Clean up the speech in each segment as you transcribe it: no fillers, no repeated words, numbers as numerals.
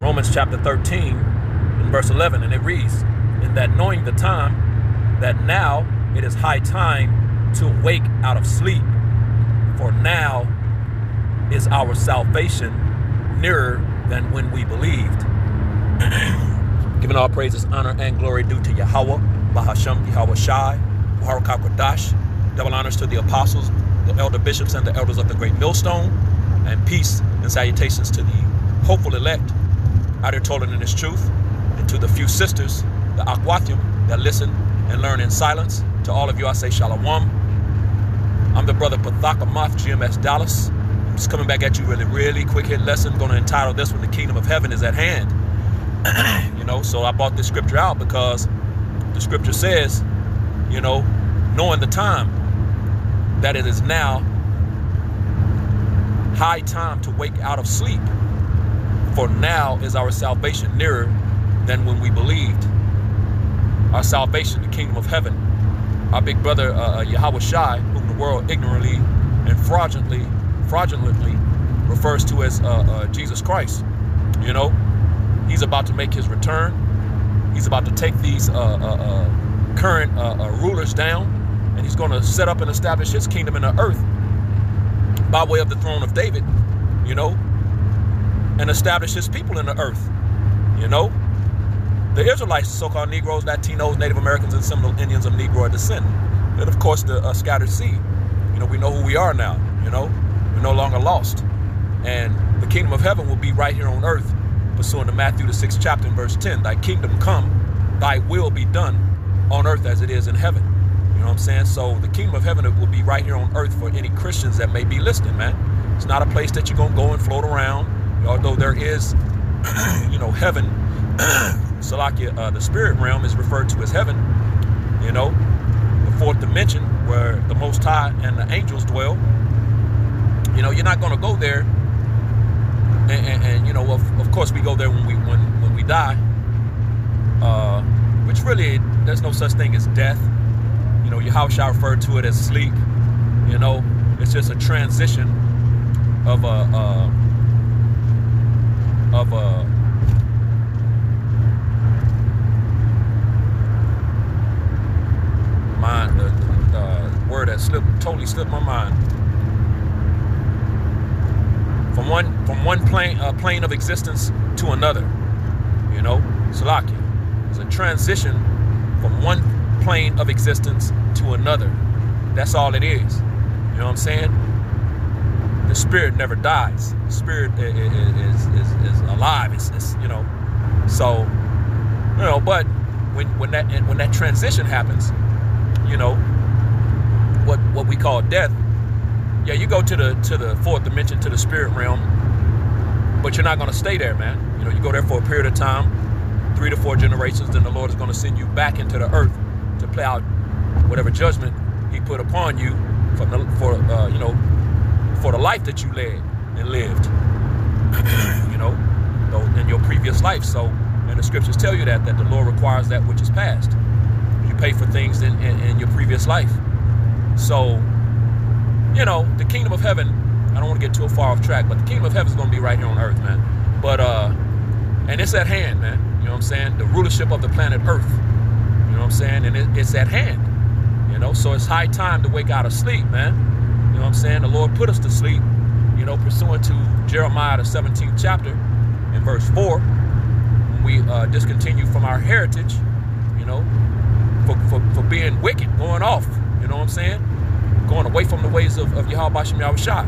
Romans chapter 13 and verse 11, and it reads, "In that knowing the time, that now it is high time to wake out of sleep, for now is our salvation nearer than when we believed." Giving all praises, honor, and glory due to Yahweh, Bahasham, Yahweh Shai, Baharakah Kodash. Double honors to the apostles, the elder bishops, and the elders of the great millstone. And peace and salutations to the hopeful elect out here toiling in this truth. And to the few sisters, the Akwathim, that listen and learn in silence. To all of you, I say Shalom. I'm the brother Pathakamoth, GMS Dallas. I'm just coming back at you really quick hit lesson. Going to entitle this one, "The Kingdom of Heaven is at Hand." So I brought this scripture out because the scripture says, knowing the time, that it is now high time to wake out of sleep, for now is our salvation nearer than when we believed. Our salvation, the kingdom of heaven, our big brother Yahweh Shai, whom the world ignorantly and fraudulently refers to as Jesus Christ. He's about to make his return. He's about to take these current rulers down, and he's going to set up and establish his kingdom in the earth by way of the throne of David, and establish his people in the earth. The Israelites, so-called Negroes, Latinos, Native Americans, and Seminole Indians of Negro descent, and of course the scattered seed. We know who we are now. We're no longer lost, and the kingdom of heaven will be right here on earth, pursuant to Matthew the 6th chapter and verse 10. "Thy kingdom come, thy will be done on earth as it is in heaven." You know what I'm saying? So the kingdom of heaven will be right here on earth for any Christians that may be listening, man. It's not a place that you're gonna go and float around, although there is, heaven. Salakia, the spirit realm is referred to as heaven. The fourth dimension where the Most High and the angels dwell. You're not gonna go there. And of course we go there when we die, which really there's no such thing as death. Yahushua referred to it as sleep. It's just a transition of a mind. The word that totally slipped my mind. From one plane of existence to another, Salakia. It's a transition from one plane of existence to another. That's all it is. You know what I'm saying? The spirit never dies. The spirit is alive. It's So, but when that transition happens, what we call death. Yeah, you go to the fourth dimension, to the spirit realm, but you're not going to stay there, man. You go there for a period of time, 3 to 4 generations, then the Lord is going to send you back into the earth to play out whatever judgment He put upon you for the life that you led and lived, in your previous life. So, and the scriptures tell you that the Lord requires that which is past. You pay for things in your previous life. So, the kingdom of heaven, I don't want to get too far off track, but the kingdom of heaven is going to be right here on earth, man. But, and it's at hand, man. You know what I'm saying? The rulership of the planet earth. You know what I'm saying? And it's at hand. So it's high time to wake out of sleep, man. You know what I'm saying? The Lord put us to sleep, pursuant to Jeremiah the 17th chapter and verse 4. When we discontinue from our heritage, for being wicked, going off. You know what I'm saying? Going away from the ways of Yahweh Bashem Yahweh Shai.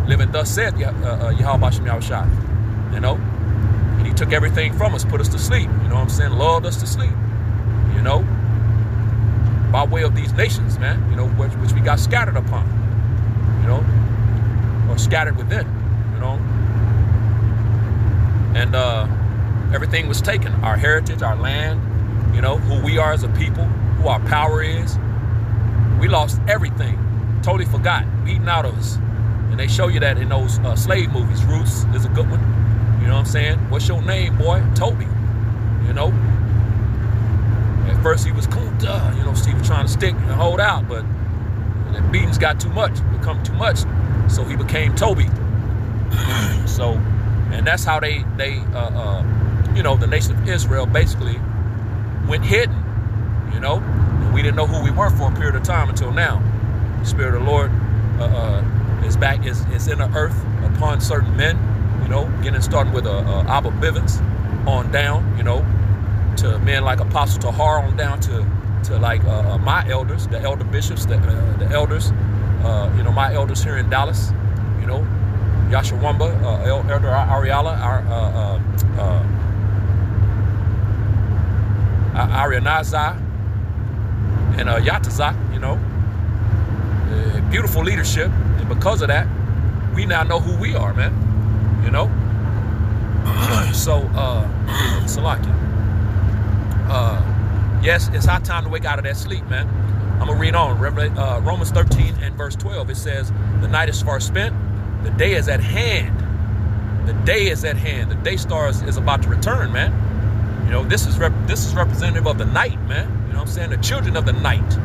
Living thus said Yahweh Bashem Yahweh Shai. And He took everything from us, put us to sleep. You know what I'm saying? Lulled us to sleep. By way of these nations, man. Which we got scattered upon. Or scattered within. And everything was taken. Our heritage, our land. Who we are as a people, who our power is. We lost everything. Totally forgot, beaten out of us. And they show you that in those slave movies. Roots is a good one. You know what I'm saying? What's your name, boy? Toby. At first he was Kunta. Steve was trying to stick and hold out, but the beatings got become too much. So he became Toby. So And that's how they the nation of Israel basically went hidden, and we didn't know who we were for a period of time until now. The Spirit of the Lord is in the earth upon certain men, starting with Abba Bivens on down, to men like Apostle Tahar on down to like my elders, the elder bishops, the elders, my elders here in Dallas, Yashawamba, Elder Ariala, Arianaza, and Yatazak, beautiful leadership. And because of that, we now know who we are, man. So, Salakia. Yes, it's high time to wake out of that sleep, man. I'm going to read on. Romans 13 and verse 12. It says, the night is far spent. The day is at hand. The day is at hand. The day star is about to return, man. This is representative of the night, man. You know what I'm saying? The children of the night.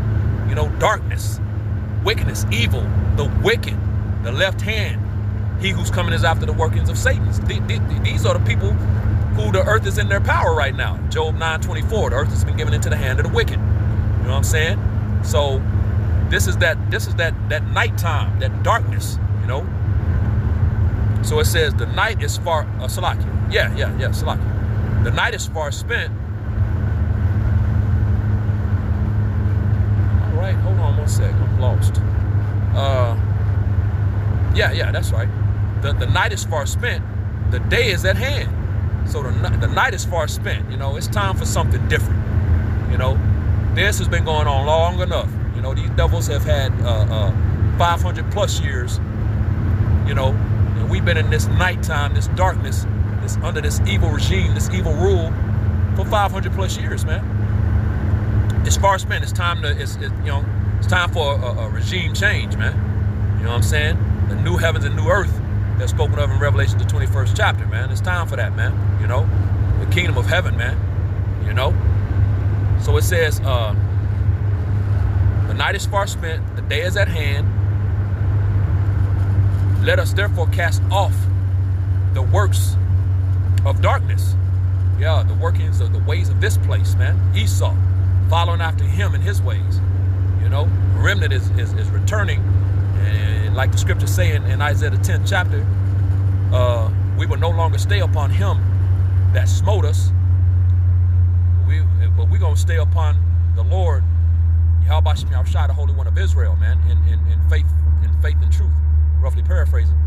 Darkness, wickedness, evil, the wicked, the left hand. He who's coming is after the workings of Satan. These are the people who the earth is in their power right now. Job 9:24. The earth has been given into the hand of the wicked. You know what I'm saying? So this is that nighttime, that darkness. So it says the night is far. Salakia. Yeah. Salakia. The night is far spent. All right, hold on one sec. I'm lost. Yeah, that's right. The night is far spent. The day is at hand. So the night is far spent. It's time for something different. This has been going on long enough. These devils have had 500 plus years. And we've been in this nighttime, this darkness, under this evil regime, this evil rule for 500 plus years, man. It's far spent. It's time it's time for a regime change, man. You know what I'm saying? The new heavens and new earth that's spoken of in Revelation, the 21st chapter, man. It's time for that, man. The kingdom of heaven, man. So it says, the night is far spent, the day is at hand. Let us therefore cast off the works of darkness. Yeah, the workings of the ways of this place, man. Esau, following after him in his ways. Remnant is returning. And like the scriptures say in Isaiah the 10th chapter, we will no longer stay upon him that smote us. But we're going to stay upon the Lord, Yahweh Shem Yahushua, the Holy One of Israel, man, in faith and truth, roughly paraphrasing.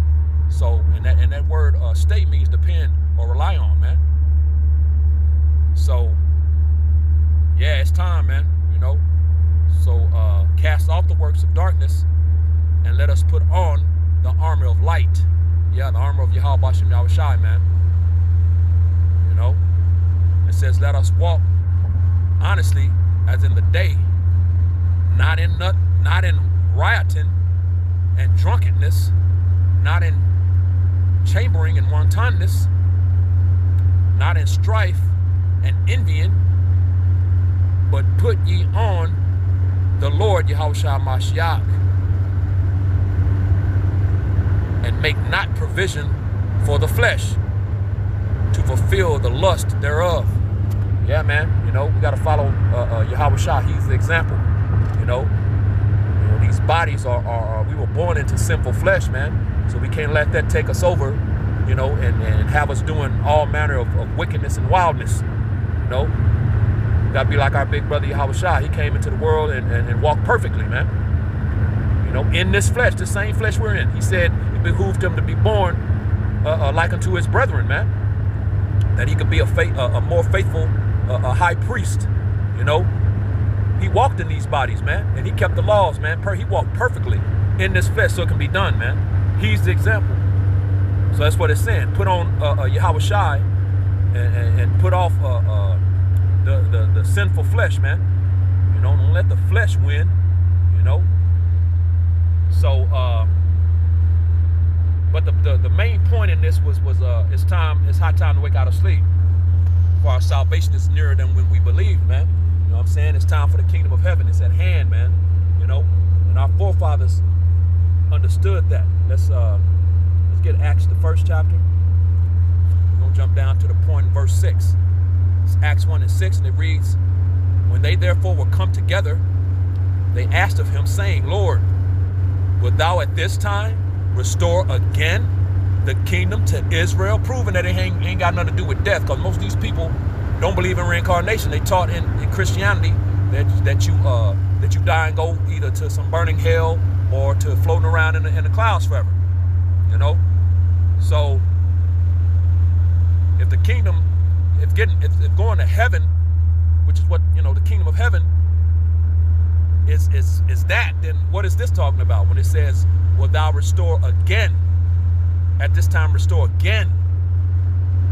So, and that word stay means depend or rely on, man. So, yeah, it's time, man, So, cast off the works of darkness and let us put on the armor of light. Yeah, the armor of Yahweh Shem Yahushua, man. It says, let us walk honestly as in the day, not in rioting and drunkenness, not in chambering and wantonness, not in strife and envying, but put ye on the Lord Yahushua Mashiach, and make not provision for the flesh to fulfill the lust thereof. Yeah, man, we got to follow Yahushua. He's the example. These bodies are we were born into sinful flesh, man. So we can't let that take us over, and have us doing all manner of wickedness and wildness. We got to be like our big brother Yahushua. He came into the world and walked perfectly, man. In this flesh, the same flesh we're in. He said it behooved him to be born like unto his brethren, man. That he could be a more faithful high priest. He walked in these bodies, man, and he kept the laws, man. He walked perfectly in this flesh so it can be done, man. He's the example. So that's what it's saying. Put on Yahushua and put off the sinful flesh, man. Don't let the flesh win. So, but the main point in this was it's high time to wake out of sleep. For our salvation is nearer than when we believe, man. You know what I'm saying? It's time for the kingdom of heaven. It's at hand, man. And our forefathers understood that. Let's get Acts the 1st chapter. to jump down to the point in verse 6. It's Acts 1 and 6, and it reads, when they therefore were come together, they asked of him, saying, Lord, wilt thou at this time restore again the kingdom to Israel? Proving that it ain't got nothing to do with death, because most of these people don't believe in reincarnation. They taught in Christianity that you die and go either to some burning hell or to floating around in the clouds forever. You know, so if the kingdom, if going to heaven, which is what, you know, the kingdom of heaven is that, then what is this talking about when it says, will thou restore again? At this time, restore again.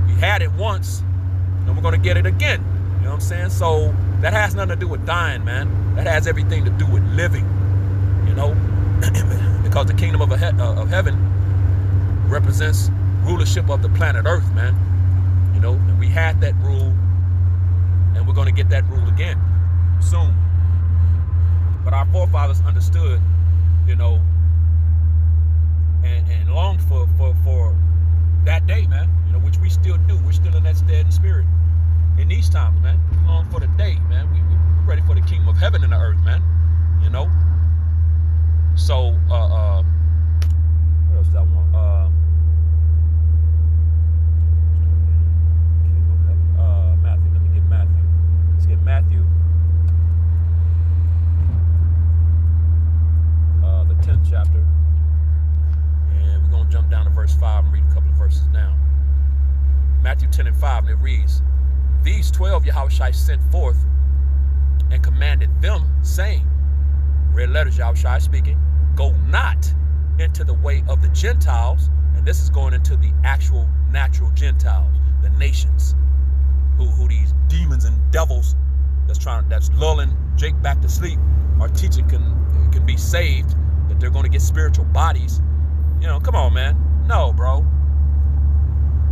We had it once, and we're going to get it again. You know what I'm saying? So that has nothing to do with dying, man. That has everything to do with living, you know, because the kingdom of heaven represents rulership of the planet Earth, man. You know, and we had that rule, and we're going to get that rule again soon. But our forefathers understood, you know, and longed for that day, man, you know, which we still do. We're still in that steady spirit in these times, man. We long for the day, man. We're ready for the kingdom of heaven in the earth, man, you know. So, what else that one? Matthew, let me get Matthew. Let's get Matthew. The 10th chapter. And we're going to jump down to verse 5 and read a couple of verses down. Matthew 10 and 5, and it reads, these 12 Yahushua sent forth and commanded them, saying, red letters, Yahushua speaking, go not into the way of the Gentiles. And this is going into the actual natural Gentiles, the nations, who these demons and devils that's lulling Jake back to sleep are teaching can be saved, that they're going to get spiritual bodies. You know, come on, man. No, bro.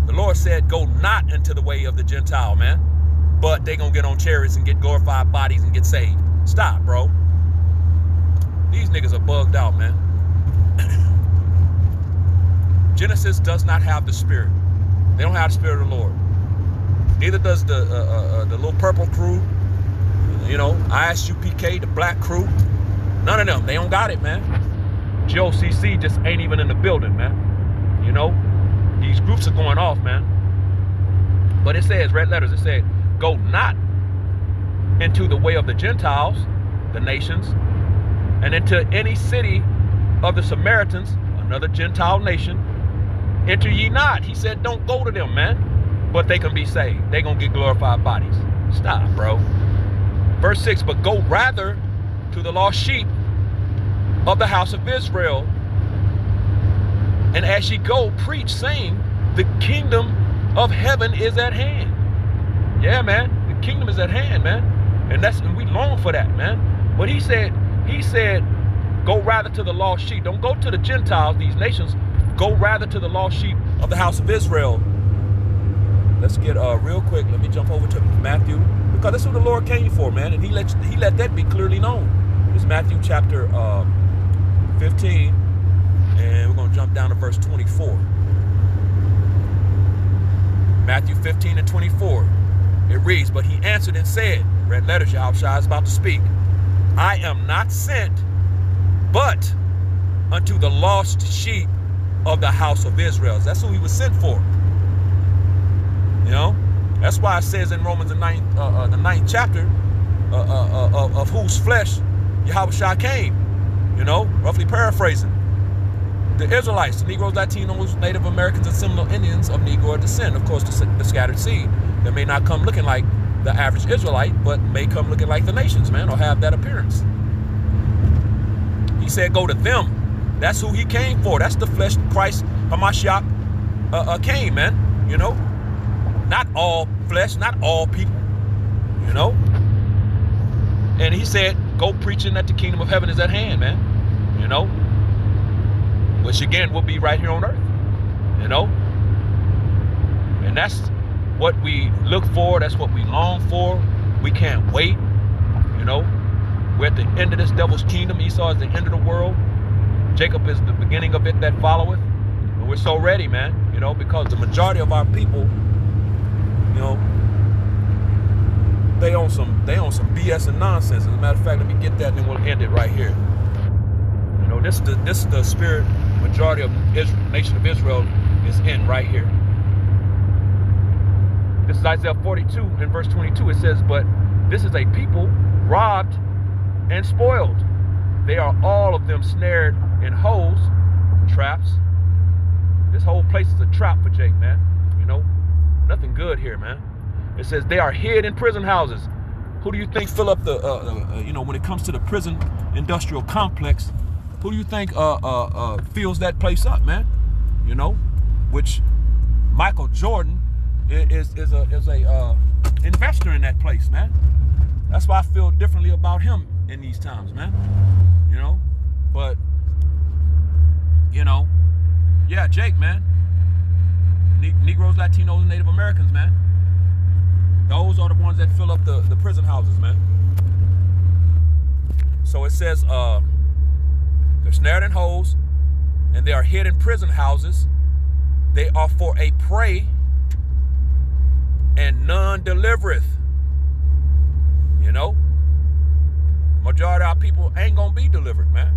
The Lord said, go not into the way of the Gentile, man. But they going to get on chariots and get glorified bodies and get saved. Stop, bro. These niggas are bugged out, man. Genesis does not have the spirit. They don't have the spirit of the Lord. Neither does the little purple crew. You know, ISUPK, the black crew. None of them. They don't got it, man. GOCC just ain't even in the building, man. You know, these groups are going off, man. But it says, red letters, it said, go not into the way of the Gentiles, the nations, and into any city of the Samaritans, another Gentile nation. Enter ye not. He said, don't go to them, man. But they can be saved. They gonna get glorified bodies. Stop, bro. Verse 6, but go rather to the lost sheep of the house of Israel. And as ye go, preach, saying, the kingdom of heaven is at hand. Yeah, man. The kingdom is at hand, man. And we long for that, man. But he said, go rather to the lost sheep. Don't go to the Gentiles, these nations. Go rather to the lost sheep of the house of Israel. Let's get real quick. Let me jump over to Matthew, because that's what the Lord came for, man. And he let that be clearly known. It's Matthew chapter 15, and we're going to jump down to verse 24. Matthew 15 and 24. It reads, but he answered and said, red letters, Yahushua is about to speak, I am not sent but unto the lost sheep of the house of Israel. That's who he was sent for. You know, that's why it says in Romans the 9th chapter of whose flesh Yahushua came. You know, roughly paraphrasing. The Israelites, the Negroes, Latinos, Native Americans, and Seminole Indians of Negro descent. Of course, the scattered seed. That may not come looking like the average Israelite, but may come looking like the nations, man, or have that appearance. He said, go to them. That's who he came for. That's the flesh Christ Hamashiach came, man. You know, not all flesh, not all people, you know. And he said, go preaching that the kingdom of heaven is at hand, man. You know, which again will be right here on earth, you know. And that's what we look for. That's what we long for. We can't wait, you know. We're at the end of this devil's kingdom. Esau is the end of the world. Jacob is the beginning of it that followeth. And we're so ready, man, you know, because the majority of our people they on some BS and nonsense. As a matter of fact, let me get that and then we'll end it right here. You know, this is the spirit majority of nation of Israel is in right here. This is Isaiah 42 and verse 22. It says, but this is a people robbed and spoiled. They are all of them snared in holes, traps. This whole place is a trap for Jake, man. You know, nothing good here, man. It says they are hid in prison houses. Who do you think fill up the, you know, when it comes to the prison industrial complex, who do you think fills that place up, man? You know, which Michael Jordan is a investor in that place, man. That's why I feel differently about him in these times, man. You know, but, you know, yeah, Jake, man. Negroes, Latinos, and Native Americans, man. Those are the ones that fill up the prison houses, man. So it says they're snared in holes, and they are hid in prison houses. They are for a prey, and none delivereth. You know, majority of our people ain't gonna be delivered, man.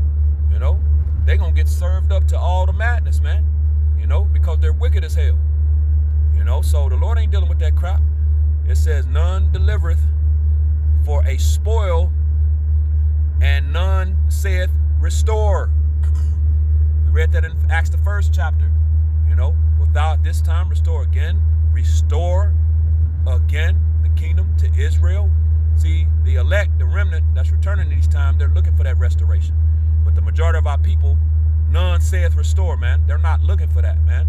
You know, they gonna get served up to all the madness, man. You know, because they're wicked as hell. You know, so the Lord ain't dealing with that crap. It says none delivereth for a spoil, and none saith restore. We read that in Acts the 1st chapter. You know, without this time restore again the kingdom to Israel. See, the elect, the remnant that's returning these times, they're looking for that restoration. But the majority of our people, none saith restore, man. They're not looking for that, man.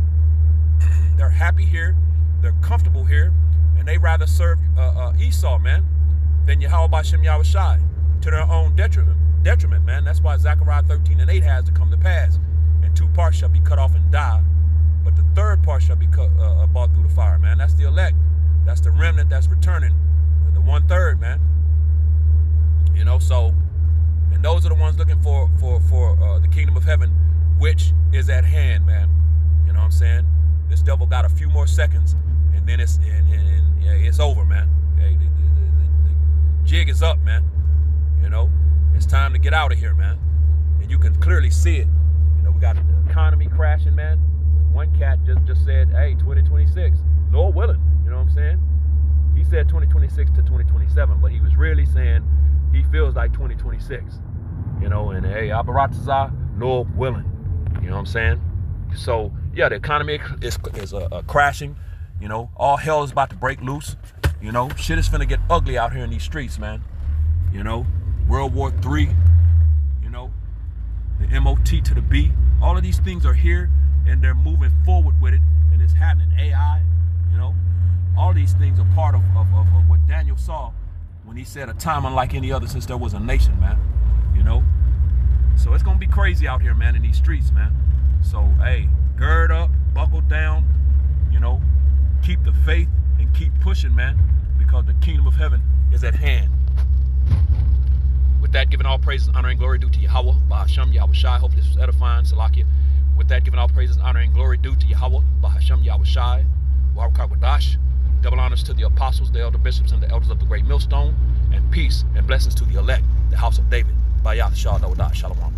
They're happy here. They're comfortable here. And they rather serve Esau, man, than Yahweh B'Shem Yahushai, to their own detriment, man. That's why Zechariah 13:8 has to come to pass. And 2 parts shall be cut off and die, but the 3rd part shall be bought through the fire, man. That's the elect. That's the remnant that's returning. The 1/3, man. You know, so, and those are the ones looking for the kingdom of heaven, which is at hand, man. You know what I'm saying? This devil got a few more seconds, and then it's yeah, it's over, man. Hey, the jig is up, man. You know, it's time to get out of here, man. And you can clearly see it. You know, we got the economy crashing, man. One cat just said, hey, 2026, Lord willing. You know what I'm saying? He said 2026 to 2027, but he was really saying he feels like 2026. You know, and hey, Abaratazah, Lord willing. You know what I'm saying? So, yeah, the economy is crashing. You know, all hell is about to break loose. You know, shit is finna get ugly out here in these streets, man. You know, World War III, you know, the MOT to the B. All of these things are here, and they're moving forward with it, and it's happening. AI, you know, all these things are part of what Daniel saw when he said a time unlike any other since there was a nation, man. You know, so it's gonna be crazy out here, man, in these streets, man. So, hey, gird up, buckle down, you know, keep the faith and keep pushing, man, because the kingdom of heaven is at hand. With that, giving all praises, honor, and glory due to Yahweh, B'Hashem Yahushai. Hope this was edifying, Salakia. With that, giving all praises, honor, and glory due to Yahweh, B'Hashem Yahushai, Warakar Wadash. Double honors to the apostles, the elder bishops, and the elders of the great millstone, and peace and blessings to the elect, the house of David. Bayah Shah Dawadash. Shalom.